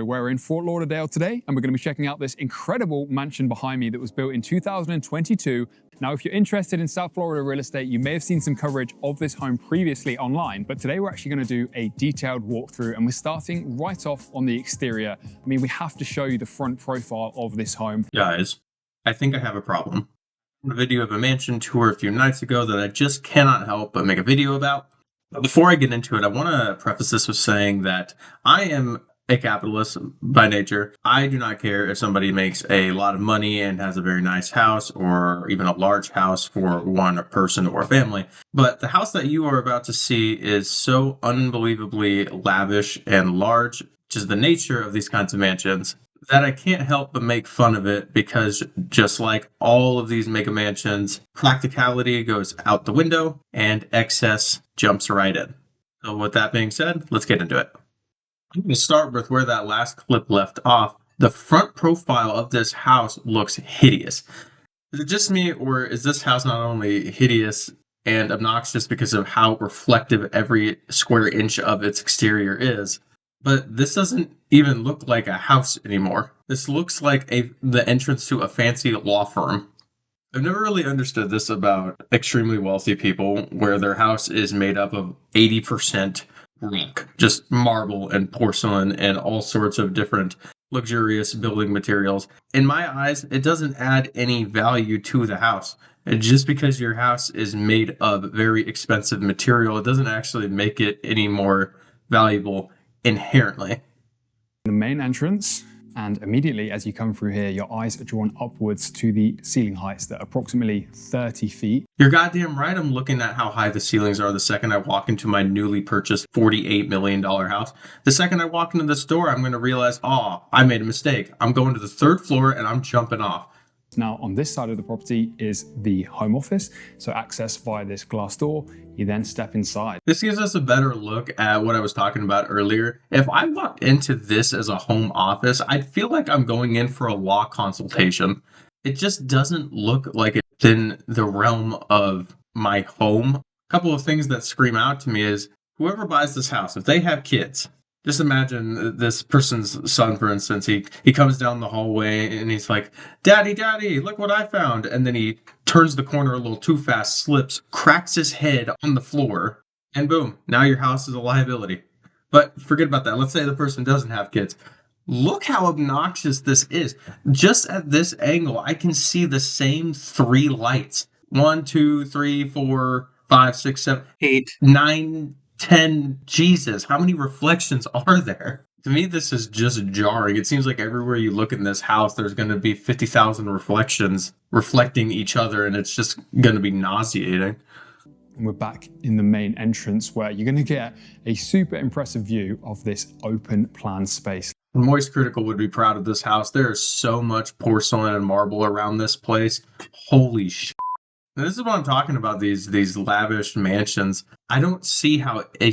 We're in Fort Lauderdale today, and we're going to be checking out this incredible mansion behind me that was built in 2022. Now, if you're interested in South Florida real estate, you may have seen some coverage of this home previously online, but today we're actually going to do a detailed walkthrough, and we're starting right off on the exterior. I mean, we have to show you the front profile of this home. Guys, I think I have a problem. A video of a mansion tour a few nights ago that I just cannot help but make a video about. But before I get into it, I want to preface this with saying that I am a capitalist by nature. I do not care if somebody makes a lot of money and has a very nice house or even a large house for one person or family. But the house that you are about to see is so unbelievably lavish and large, which is the nature of these kinds of mansions, that I can't help but make fun of it because just like all of these mega mansions, practicality goes out the window and excess jumps right in. So with that being said, let's get into it. I'm going to start with where that last clip left off. The front profile of this house looks hideous. Is it just me, or is this house not only hideous and obnoxious because of how reflective every square inch of its exterior is, but this doesn't even look like a house anymore. This looks like the entrance to a fancy law firm. I've never really understood this about extremely wealthy people, where their house is made up of 80% rock, just marble and porcelain and all sorts of different luxurious building materials. In my eyes, it doesn't add any value to the house. And just because your house is made of very expensive material, it doesn't actually make it any more valuable inherently. The main entrance, and immediately as you come through here, your eyes are drawn upwards to the ceiling heights that are approximately 30 feet. You're goddamn right, I'm looking at how high the ceilings are the second I walk into my newly purchased $48 million house. The second I walk into this door, I'm going to realize, I made a mistake. I'm going to the third floor and I'm jumping off. Now, on this side of the property is the home office, so access via this glass door. You then step inside. This gives us a better look at what I was talking about earlier. If I walked into this as a home office, I'd feel like I'm going in for a law consultation. It just doesn't look like it's in the realm of my home. A couple of things that scream out to me is whoever buys this house, if they have kids, just imagine this person's son, for instance, he comes down the hallway and he's like, Daddy, look what I found. And then he turns the corner a little too fast, slips, cracks his head on the floor, and boom, now your house is a liability. But forget about that. Let's say the person doesn't have kids. Look how obnoxious this is. Just at this angle, I can see the same 3 lights. 1, 2, 3, 4, 5, 6, 7, 8, 9, 10, Jesus, how many reflections are there? To me, this is just jarring. It seems like everywhere you look in this house, there's going to be 50,000 reflections reflecting each other, and it's just going to be nauseating. And we're back in the main entrance where you're going to get a super impressive view of this open plan space. Moist Critical would be proud of this house. There is so much porcelain and marble around this place. Holy shit. And this is what I'm talking about, these lavish mansions. I don't see how a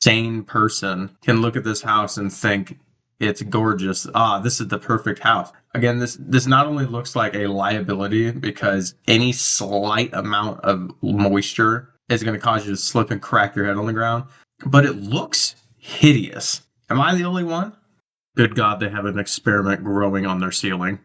sane person can look at this house and think it's gorgeous. This is the perfect house. Again, this not only looks like a liability because any slight amount of moisture is going to cause you to slip and crack your head on the ground, but it looks hideous. Am I the only one? Good God, they have an experiment growing on their ceiling.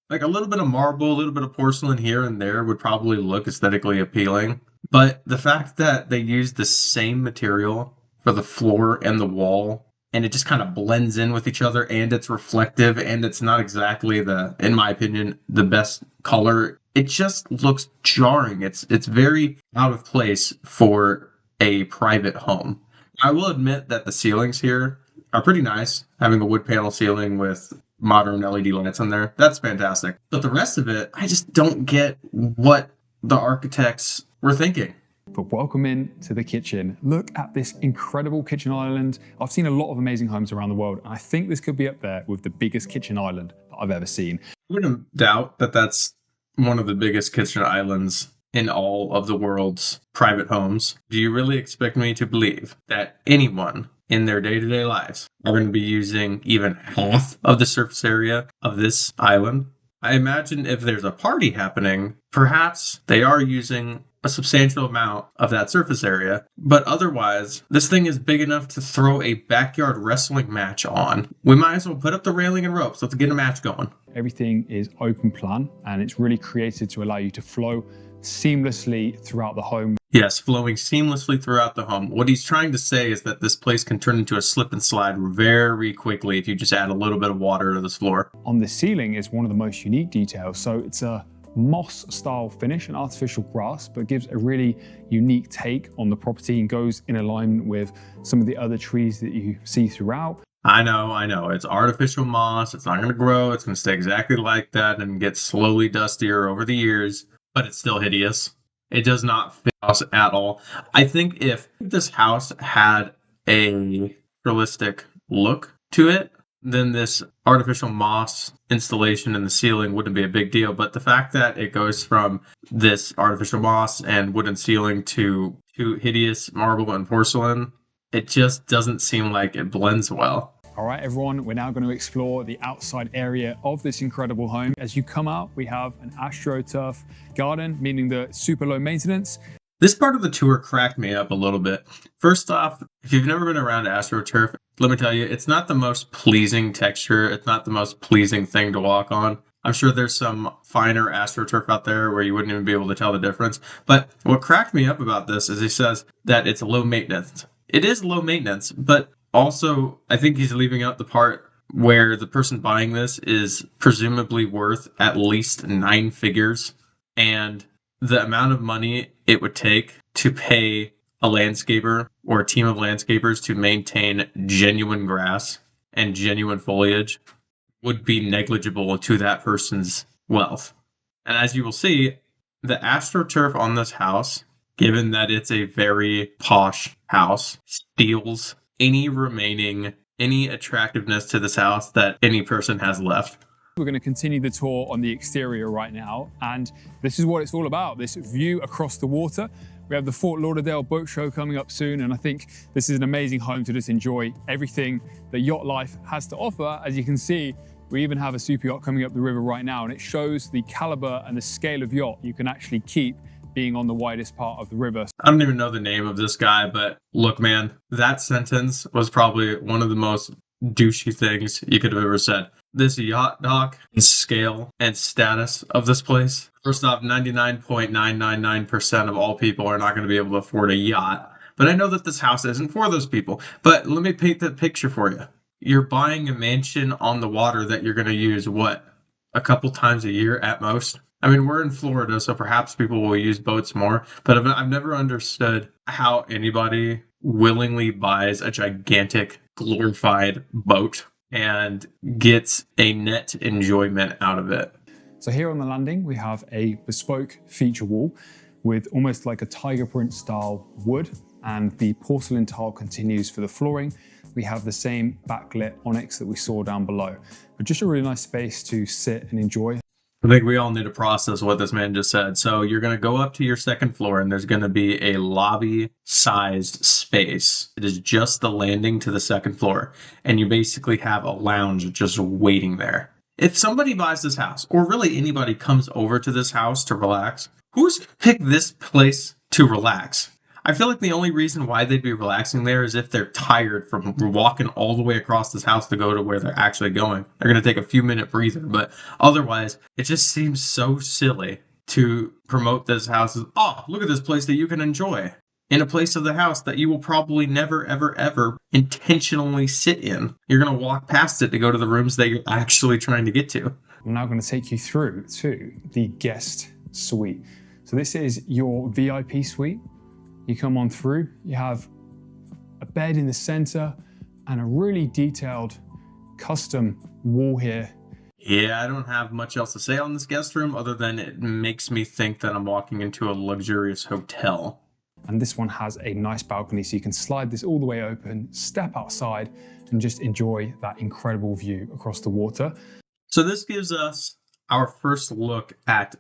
Like a little bit of marble, a little bit of porcelain here and there would probably look aesthetically appealing. But the fact that they use the same material for the floor and the wall, and it just kind of blends in with each other, and it's reflective, and it's not exactly in my opinion, the best color. It just looks jarring. It's very out of place for a private home. I will admit that the ceilings here are pretty nice, having a wood panel ceiling with modern LED lights on there. That's fantastic. But the rest of it, I just don't get what the architects were thinking. But welcome in to the kitchen. Look at this incredible kitchen island. I've seen a lot of amazing homes around the world, and I think this could be up there with the biggest kitchen island that I've ever seen. I wouldn't doubt that that's one of the biggest kitchen islands in all of the world's private homes. Do you really expect me to believe that anyone in their day-to-day lives are going to be using even half of the surface area of this island? I imagine if there's a party happening, perhaps they are using a substantial amount of that surface area. But otherwise, this thing is big enough to throw a backyard wrestling match on. We might as well put up the railing and ropes. Let's get a match going. Everything is open plan, and it's really created to allow you to flow seamlessly throughout the home. Yes, flowing seamlessly throughout the home. What he's trying to say is that this place can turn into a slip and slide very quickly if you just add a little bit of water to this floor. On the ceiling is one of the most unique details. So it's a moss style finish, an artificial grass, but gives a really unique take on the property and goes in alignment with some of the other trees that you see throughout. I know. It's artificial moss. It's not going to grow. It's going to stay exactly like that and get slowly dustier over the years, but it's still hideous. It does not fit us at all. I think if this house had a realistic look to it, then this artificial moss installation in the ceiling wouldn't be a big deal. But the fact that it goes from this artificial moss and wooden ceiling to hideous marble and porcelain, it just doesn't seem like it blends well. All right, everyone, we're now going to explore the outside area of this incredible home. As you come out, we have an AstroTurf garden, meaning the super low maintenance. This part of the tour cracked me up a little bit. First off, if you've never been around AstroTurf, let me tell you, it's not the most pleasing texture. It's not the most pleasing thing to walk on. I'm sure there's some finer AstroTurf out there where you wouldn't even be able to tell the difference. But what cracked me up about this is he says that it's low maintenance. It is low maintenance, but also, I think he's leaving out the part where the person buying this is presumably worth at least 9 figures, and the amount of money it would take to pay a landscaper or a team of landscapers to maintain genuine grass and genuine foliage would be negligible to that person's wealth. And as you will see, the AstroTurf on this house, given that it's a very posh house, steals any attractiveness to this house that any person has left. We're going to continue the tour on the exterior right now, and this is what it's all about, this view across the water. We have the Fort Lauderdale boat show coming up soon, and I think this is an amazing home to just enjoy everything that yacht life has to offer. As you can see, we even have a super yacht coming up the river right now, and it shows the caliber and the scale of yacht you can actually keep being on the widest part of the river. I don't even know the name of this guy, but look, man, that sentence was probably one of the most douchey things you could have ever said. This yacht dock and scale and status of this place. First off, 99.999% of all people are not going to be able to afford a yacht. But I know that this house isn't for those people. But let me paint that picture for you. You're buying a mansion on the water that you're going to use, what, a couple times a year at most? I mean, we're in Florida, so perhaps people will use boats more, but I've never understood how anybody willingly buys a gigantic, glorified boat and gets a net enjoyment out of it. So here on the landing, we have a bespoke feature wall with almost like a tiger print style wood, and the porcelain tile continues for the flooring. We have the same backlit onyx that we saw down below, but just a really nice space to sit and enjoy. I think we all need to process what this man just said. So you're going to go up to your second floor and there's going to be a lobby-sized space. It is just the landing to the second floor. And you basically have a lounge just waiting there. If somebody buys this house, or really anybody comes over to this house to relax, who's picked this place to relax? I feel like the only reason why they'd be relaxing there is if they're tired from walking all the way across this house to go to where they're actually going. They're going to take a few minute breather, but otherwise, it just seems so silly to promote this house as, oh, look at this place that you can enjoy in a place of the house that you will probably never, ever, ever intentionally sit in. You're going to walk past it to go to the rooms that you're actually trying to get to. I'm now going to take you through to the guest suite. So this is your VIP suite. You come on through, you have a bed in the center and a really detailed custom wall here. Yeah, I don't have much else to say on this guest room other than it makes me think that I'm walking into a luxurious hotel. And this one has a nice balcony, so you can slide this all the way open, step outside and just enjoy that incredible view across the water. So this gives us our first look at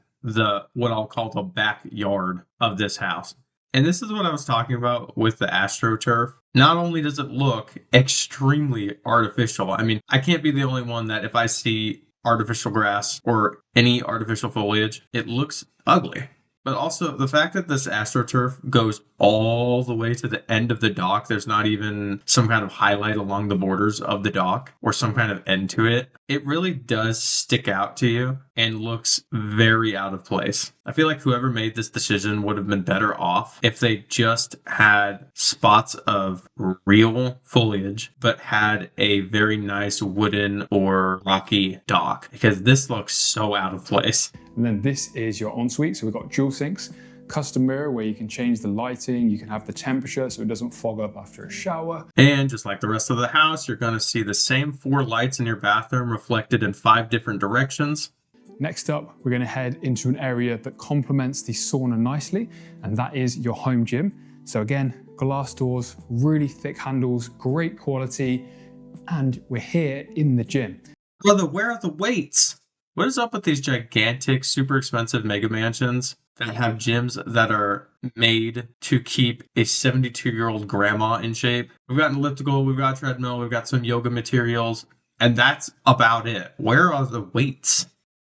what I'll call the backyard of this house. And this is what I was talking about with the AstroTurf. Not only does it look extremely artificial, I mean, I can't be the only one that if I see artificial grass or any artificial foliage, it looks ugly. But also the fact that this AstroTurf goes all the way to the end of the dock, there's not even some kind of highlight along the borders of the dock or some kind of end to it. It really does stick out to you and looks very out of place. I feel like whoever made this decision would have been better off if they just had spots of real foliage, but had a very nice wooden or rocky dock, because this looks so out of place. And then this is your ensuite. So we've got dual sinks, custom mirror where you can change the lighting, you can have the temperature so it doesn't fog up after a shower. And just like the rest of the house, you're going to see the same 4 lights in your bathroom reflected in 5 different directions. Next up, we're going to head into an area that complements the sauna nicely, and that is your home gym. So again, glass doors, really thick handles, great quality, and we're here in the gym. Brother, where are the weights? What is up with these gigantic, super expensive mega mansions that have gyms that are made to keep a 72-year-old grandma in shape? We've got an elliptical, we've got a treadmill, we've got some yoga materials, and that's about it. Where are the weights?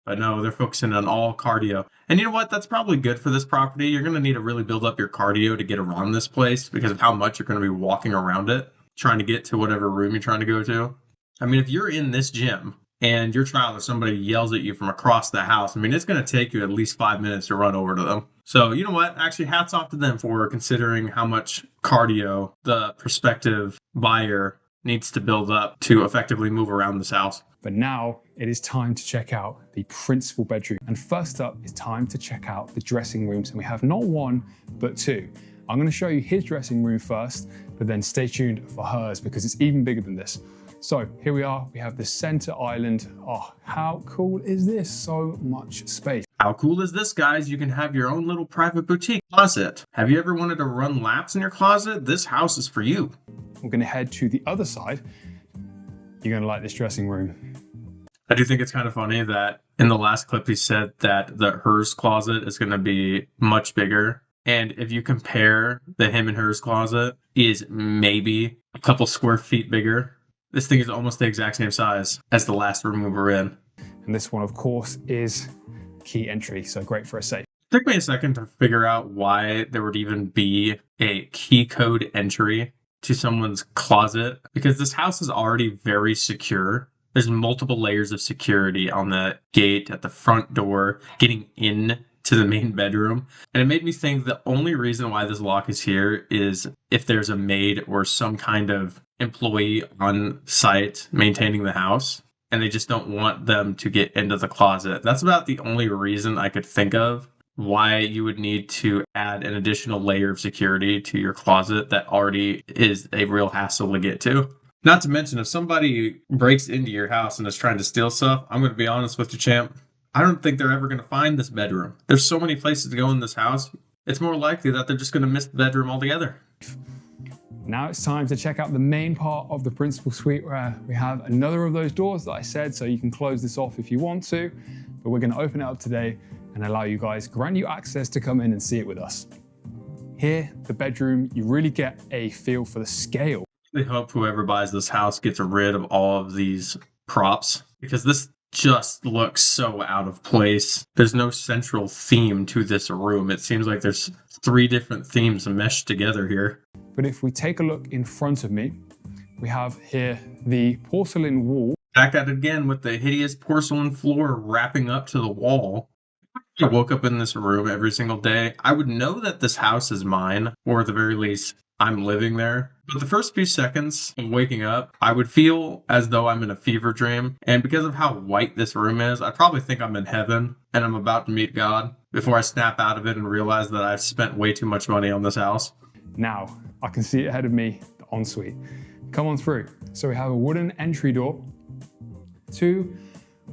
But no, they're focusing on all cardio. And you know what? That's probably good for this property. You're going to need to really build up your cardio to get around this place because of how much you're going to be walking around it, trying to get to whatever room you're trying to go to. I mean, if you're in this gym and your child or somebody yells at you from across the house, I mean, it's going to take you at least 5 minutes to run over to them. So, you know what? Actually, hats off to them for considering how much cardio the prospective buyer needs to build up to effectively move around this house. But now it is time to check out the principal bedroom. And first up, it's time to check out the dressing rooms. And we have not one, but 2. I'm going to show you his dressing room first, but then stay tuned for hers because it's even bigger than this. So here we are, we have the center island. Oh, how cool is this? So much space. How cool is this, guys? You can have your own little private boutique closet. Have you ever wanted to run laps in your closet? This house is for you. We're going to head to the other side. You're going to like this dressing room. I do think it's kind of funny that in the last clip he said that the hers closet is going to be much bigger. And if you compare the him and hers closet is maybe a couple square feet bigger. This thing is almost the exact same size as the last room we were in. And this one, of course, is key entry, so great for a safe. It took me a second to figure out why there would even be a key code entry to someone's closet, because this house is already very secure. There's multiple layers of security on the gate, at the front door, getting in to the main bedroom. And it made me think the only reason why this lock is here is if there's a maid or some kind of employee on site maintaining the house, and they just don't want them to get into the closet. That's about the only reason I could think of why you would need to add an additional layer of security to your closet that already is a real hassle to get to. Not to mention, if somebody breaks into your house and is trying to steal stuff, I'm going to be honest with you, champ, I don't think they're ever going to find this bedroom. There's so many places to go in this house. It's more likely that they're just going to miss the bedroom altogether. Now it's time to check out the main part of the principal suite where we have another of those doors that I said, so you can close this off if you want to, but we're going to open it up today and allow you guys, grant you access to come in and see it with us. Here, the bedroom, you really get a feel for the scale. I hope whoever buys this house gets rid of all of these props, because this just looks so out of place. There's no central theme to this room. It seems like there's 3 different themes meshed together here. But if we take a look in front of me, we have here the porcelain wall. Back at it again with the hideous porcelain floor wrapping up to the wall. If I woke up in this room every single day, I would know that this house is mine, or at the very least, I'm living there. But the first few seconds of waking up, I would feel as though I'm in a fever dream. And because of how white this room is, I probably think I'm in heaven and I'm about to meet God before I snap out of it and realize that I've spent way too much money on this house. Now, I can see ahead of me the ensuite. Come on through. So we have a wooden entry door to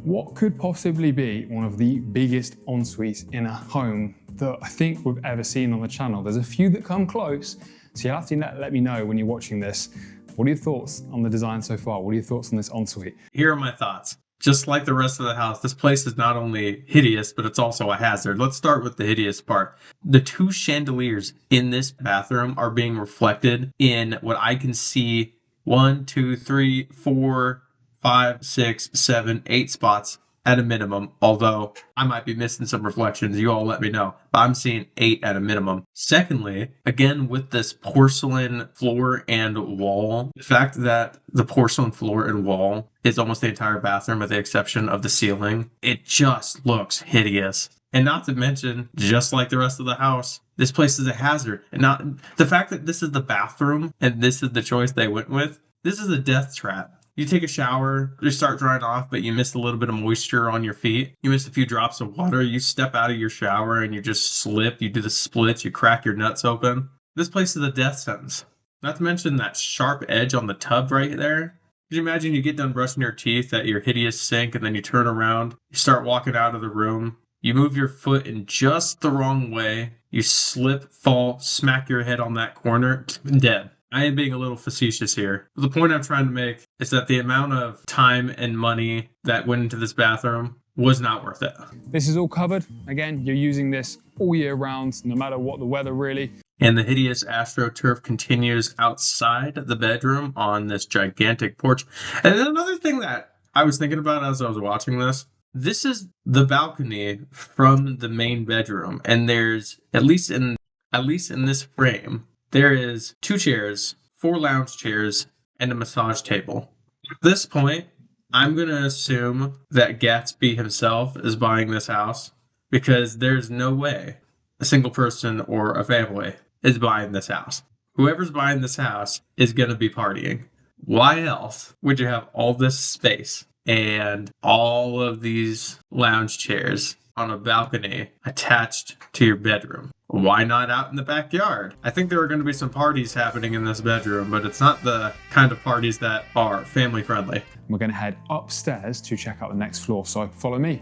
what could possibly be one of the biggest ensuites in a home that I think we've ever seen on the channel. There's a few that come close, so you'll have to let me know when you're watching this. What are your thoughts on the design so far? What are your thoughts on this ensuite? Here are my thoughts. Just like the rest of the house, this place is not only hideous, but it's also a hazard. Let's start with the hideous part. The 2 chandeliers in this bathroom are being reflected in what I can see 1, 2, 3, 4, 5, 6, 7, 8 spots at a minimum, although I might be missing some reflections. You all let me know. But I'm seeing 8 at a minimum. Secondly, again, with this porcelain floor and wall, the fact that the porcelain floor and wall is almost the entire bathroom with the exception of the ceiling, it just looks hideous. And not to mention, just like the rest of the house, this place is a hazard. And not the fact that this is the bathroom and this is the choice they went with, this is a death trap. You take a shower, you start drying off, but you miss a little bit of moisture on your feet. You miss a few drops of water. You step out of your shower and you just slip. You do the splits. You crack your nuts open. This place is a death sentence. Not to mention that sharp edge on the tub right there. Could you imagine you get done brushing your teeth at your hideous sink and then you turn around, you start walking out of the room, you move your foot in just the wrong way, you slip, fall, smack your head on that corner, dead. I am being a little facetious here. The point I'm trying to make is that the amount of time and money that went into this bathroom was not worth it. This is all covered. Again, you're using this all year round, no matter what the weather really. And the hideous AstroTurf continues outside the bedroom on this gigantic porch. And then another thing that I was thinking about as I was watching this is the balcony from the main bedroom. And there's, at least in this frame, there is 2 chairs, 4 lounge chairs, and a massage table. At this point, I'm going to assume that Gatsby himself is buying this house because there's no way a single person or a family is buying this house. Whoever's buying this house is going to be partying. Why else would you have all this space and all of these lounge chairs on a balcony attached to your bedroom? Why not out in the backyard? I think there are going to be some parties happening in this bedroom, but it's not the kind of parties that are family friendly. We're going to head upstairs to check out the next floor, so follow me.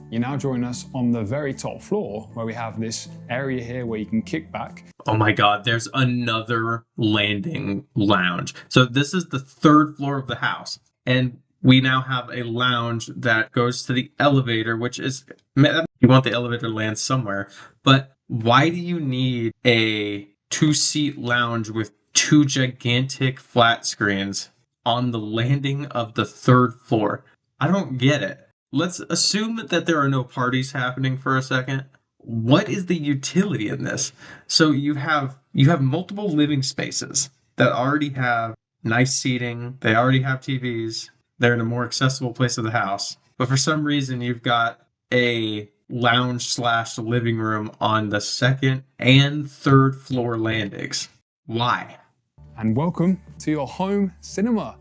You now join us on the very top floor where we have this area here where you can kick back. Oh my God, there's another landing lounge. So this is the 3rd floor of the house, and we now have a lounge that goes to the elevator, which is, you want the elevator to land somewhere, but why do you need a 2-seat lounge with 2 gigantic flat screens on the landing of the 3rd floor? I don't get it. Let's assume that there are no parties happening for a second. What is the utility in this? So you have multiple living spaces that already have nice seating. They already have TVs. They're in a more accessible place of the house. But for some reason, you've got a lounge/living room on the 2nd and 3rd floor landings. Why? And welcome to your home cinema.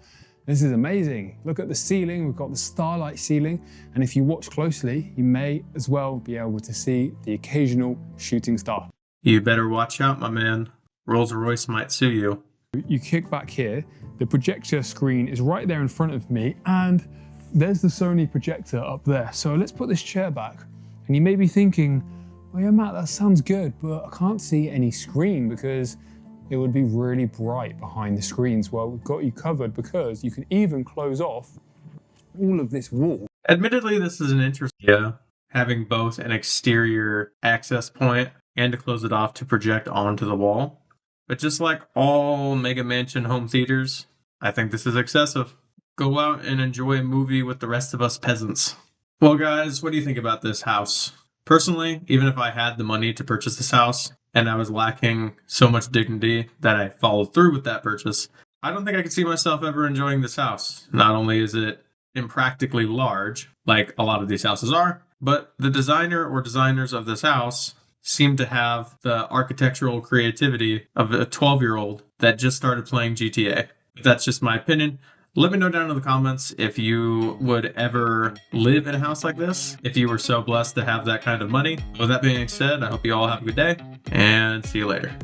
This is amazing. Look at the ceiling. We've got the starlight ceiling. And if you watch closely, you may as well be able to see the occasional shooting star. You better watch out, my man. Rolls-Royce might sue you. You kick back here, the projector screen is right there in front of me, and there's the Sony projector up there. So let's put this chair back. And you may be thinking, oh yeah, Matt, that sounds good, but I can't see any screen because it would be really bright behind the screens. Well, we've got you covered because you can even close off all of this wall. Admittedly, this is an interesting idea, having both an exterior access point and to close it off to project onto the wall. But just like all Mega Mansion home theaters, I think this is excessive. Go out and enjoy a movie with the rest of us peasants. Well, guys, what do you think about this house? Personally, even if I had the money to purchase this house and I was lacking so much dignity that I followed through with that purchase, I don't think I could see myself ever enjoying this house. Not only is it impractically large, like a lot of these houses are, but the designer or designers of this house seem to have the architectural creativity of a 12-year-old that just started playing GTA. That's just my opinion. Let me know down in the comments if you would ever live in a house like this, if you were so blessed to have that kind of money. With that being said, I hope you all have a good day, and see you later.